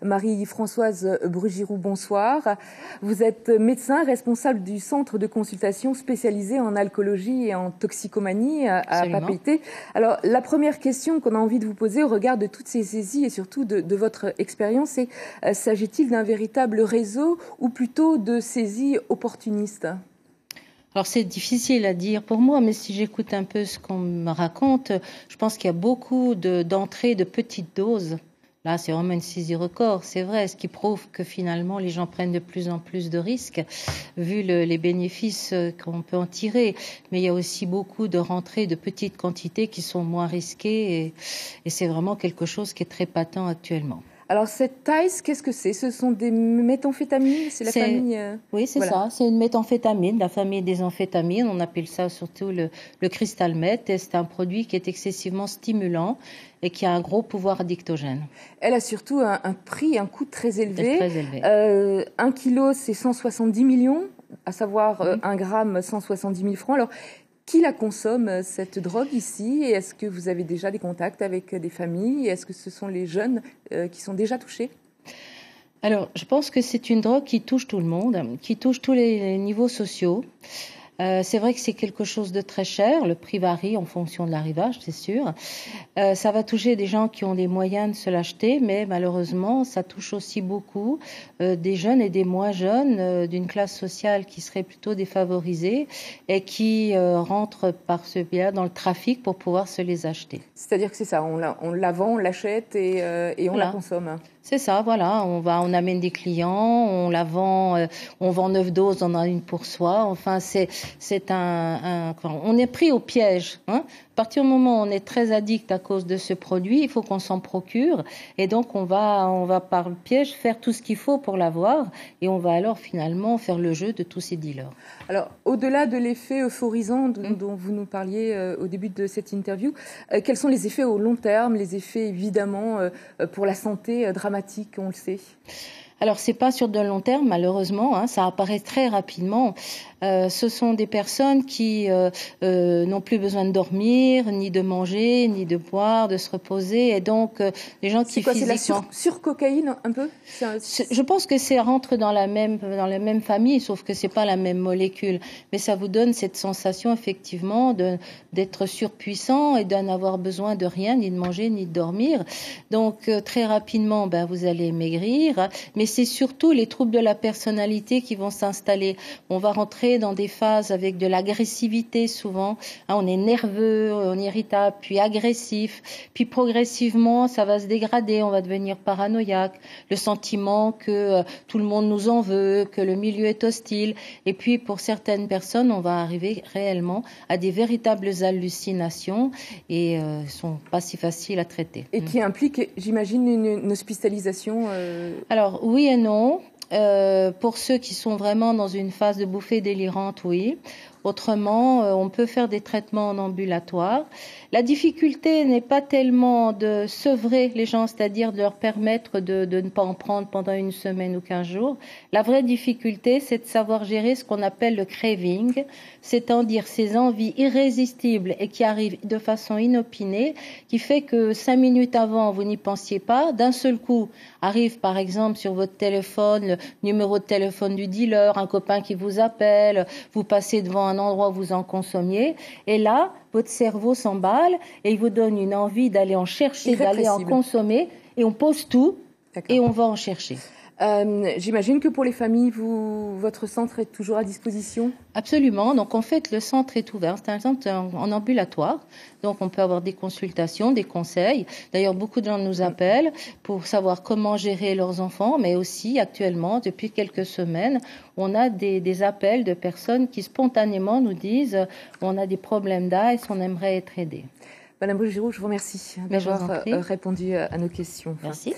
Marie-Françoise Brugiroux, bonsoir. Vous êtes médecin responsable du centre de consultation spécialisé en alcoolologie et en toxicomanie à Papeete. Alors, la première question qu'on a envie de vous poser au regard de toutes ces saisies et surtout de votre expérience, c'est s'agit-il d'un véritable réseau ou plutôt de saisies opportunistes ? Alors c'est difficile à dire pour moi, mais si j'écoute un peu ce qu'on me raconte, je pense qu'il y a beaucoup d'entrées de petites doses. Là, c'est vraiment une saisie record, c'est vrai, ce qui prouve que finalement les gens prennent de plus en plus de risques, vu les bénéfices qu'on peut en tirer. Mais il y a aussi beaucoup de rentrées de petites quantités qui sont moins risquées et c'est vraiment quelque chose qui est très patent actuellement. Alors, cette TICE, qu'est-ce que c'est ? Ce sont des méthamphétamines ? C'est la famille... Oui, c'est ça. C'est une méthamphétamine, la famille des amphétamines. On appelle ça surtout le crystal meth. Et c'est un produit qui est excessivement stimulant et qui a un gros pouvoir addictogène. Elle a surtout un prix, un coût très élevé. Très élevé. 1 kilo, c'est 170 millions, à savoir 1 gramme, 170 000 francs. Alors, qui la consomme, cette drogue ici? Et est-ce que vous avez déjà des contacts avec des familles? Est-ce que ce sont les jeunes qui sont déjà touchés? Alors, je pense que c'est une drogue qui touche tout le monde, qui touche tous les niveaux sociaux. C'est vrai que c'est quelque chose de très cher. Le prix varie en fonction de l'arrivage, c'est sûr. Ça va toucher des gens qui ont des moyens de se l'acheter, mais malheureusement, ça touche aussi beaucoup des jeunes et des moins jeunes d'une classe sociale qui serait plutôt défavorisée et qui rentrent par ce biais dans le trafic pour pouvoir se les acheter. C'est-à-dire que c'est ça, on la vend, on l'achète et on la consomme. C'est ça, voilà. On amène des clients, on la vend, on vend 9 doses, on en a une pour soi. Enfin, on est pris au piège. Hein. À partir du moment où on est très addict à cause de ce produit, il faut qu'on s'en procure. Et donc, on va par le piège faire tout ce qu'il faut pour l'avoir. Et on va alors finalement faire le jeu de tous ces dealers. Alors, au-delà de l'effet euphorisant dont vous nous parliez au début de cette interview, quels sont les effets au long terme, les effets évidemment pour la santé dramatiques, on le sait? Alors, c'est pas sur de long terme, malheureusement, hein, ça apparaît très rapidement. Ce sont des personnes qui n'ont plus besoin de dormir, ni de manger, ni de boire, de se reposer. Et donc, les gens qui physiquement... C'est la surcocaïne, un peu? Je pense que ça rentre dans la même famille, sauf que c'est pas la même molécule. Mais ça vous donne cette sensation, effectivement, d'être surpuissant et de n'avoir besoin de rien, ni de manger, ni de dormir. Donc, très rapidement, vous allez maigrir. Mais c'est surtout les troubles de la personnalité qui vont s'installer. On va rentrer dans des phases avec de l'agressivité souvent. On est nerveux, on est irritable, puis agressif. Puis progressivement, ça va se dégrader. On va devenir paranoïaque. Le sentiment que tout le monde nous en veut, que le milieu est hostile. Et puis pour certaines personnes, on va arriver réellement à des véritables hallucinations et sont pas si faciles à traiter. Et qui implique, j'imagine, une hospitalisation Alors oui et non. Pour ceux qui sont vraiment dans une phase de bouffée délirante, oui. Autrement, on peut faire des traitements en ambulatoire. La difficulté n'est pas tellement de sevrer les gens, c'est-à-dire de leur permettre de ne pas en prendre pendant une semaine ou 15 jours. La vraie difficulté, c'est de savoir gérer ce qu'on appelle le craving, c'est-à-dire ces envies irrésistibles et qui arrivent de façon inopinée, qui fait que 5 minutes avant, vous n'y pensiez pas. D'un seul coup, arrive par exemple sur votre téléphone le numéro de téléphone du dealer, un copain qui vous appelle, vous passez devant un endroit où vous en consommiez, et là, votre cerveau s'emballe et il vous donne une envie d'aller en chercher, d'aller en consommer, et on pose tout et on va en chercher. J'imagine que pour les familles, votre centre est toujours à disposition? Absolument. Donc en fait, le centre est ouvert. C'est un centre en ambulatoire. Donc on peut avoir des consultations, des conseils. D'ailleurs, beaucoup de gens nous appellent pour savoir comment gérer leurs enfants, mais aussi actuellement, depuis quelques semaines, on a des appels de personnes qui spontanément nous disent on a des problèmes d'AS, on aimerait être aidé. Madame Brugiroux, je vous remercie d'avoir répondu à nos questions. Merci.